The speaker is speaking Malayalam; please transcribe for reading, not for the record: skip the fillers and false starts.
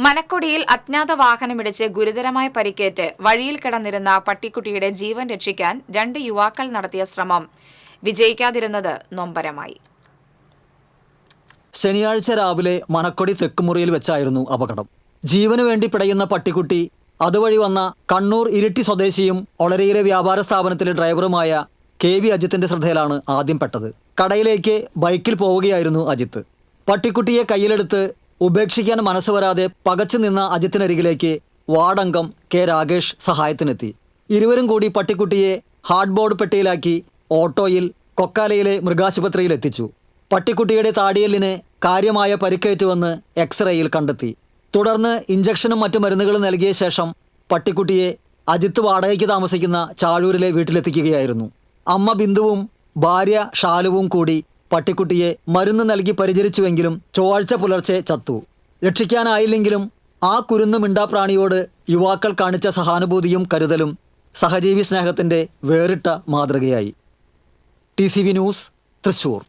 മനക്കൊടിയിൽ അജ്ഞാത വാഹനമിടിച്ച് ഗുരുതരമായ പരിക്കേറ്റ് വഴിയിൽ കിടന്നിരുന്ന പട്ടിക്കുട്ടിയുടെ ജീവൻ രക്ഷിക്കാൻ 2 യുവാക്കൾ നടത്തിയ ശ്രമം വിജയിക്കാതിരുന്നത് നൊമ്പരമായി. ശനിയാഴ്ച രാവിലെ മനക്കൊടി തെക്കുമുറിയിൽ വെച്ചായിരുന്നു അപകടം. ജീവന് വേണ്ടി പിടയുന്ന പട്ടിക്കുട്ടി അതുവഴി വന്ന കണ്ണൂർ ഇരിട്ടി സ്വദേശിയും ഒളരയിലെ വ്യാപാര സ്ഥാപനത്തിലെ ഡ്രൈവറുമായ KV അജിത്തിന്റെ ശ്രദ്ധയിലാണ് ആദ്യം പെട്ടത്. കടയിലേക്ക് ബൈക്കിൽ പോവുകയായിരുന്നു അജിത്ത്. പട്ടിക്കുട്ടിയെ കയ്യിലെടുത്ത് ഉപേക്ഷിക്കാൻ മനസ്സ് വരാതെ പകച്ചു നിന്ന അജിത്തിനരികിലേക്ക് വാർഡംഗം K രാകേഷ് സഹായത്തിനെത്തി. ഇരുവരും കൂടി പട്ടിക്കുട്ടിയെ ഹാർഡ്ബോർഡ് പെട്ടിയിലാക്കി ഓട്ടോയിൽ കൊക്കാലയിലെ മൃഗാശുപത്രിയിൽ എത്തിച്ചു. പട്ടിക്കുട്ടിയുടെ താടിയെല്ലിന് കാര്യമായ പരിക്കേറ്റുവെന്ന് എക്സ്റേയിൽ കണ്ടെത്തി. തുടർന്ന് ഇഞ്ചക്ഷനും മറ്റു മരുന്നുകളും നൽകിയ ശേഷം പട്ടിക്കുട്ടിയെ അജിത്ത് വാടകയ്ക്ക് താമസിക്കുന്ന ചാഴൂരിലെ വീട്ടിലെത്തിക്കുകയായിരുന്നു. അമ്മ ബിന്ദുവും ഭാര്യ ഷാലുവും കൂടി പട്ടിക്കുട്ടിയെ മരുന്ന് നൽകി പരിചരിച്ചുവെങ്കിലും ചൊവ്വാഴ്ച പുലർച്ചെ ചത്തു. രക്ഷിക്കാനായില്ലെങ്കിലും ആ കുരുന്നു മിണ്ടാപ്രാണിയോട് യുവാക്കൾ കാണിച്ച സഹാനുഭൂതിയും കരുതലും സഹജീവി സ്നേഹത്തിൻ്റെ വേറിട്ട മാതൃകയായി. TCV news, Thrissur.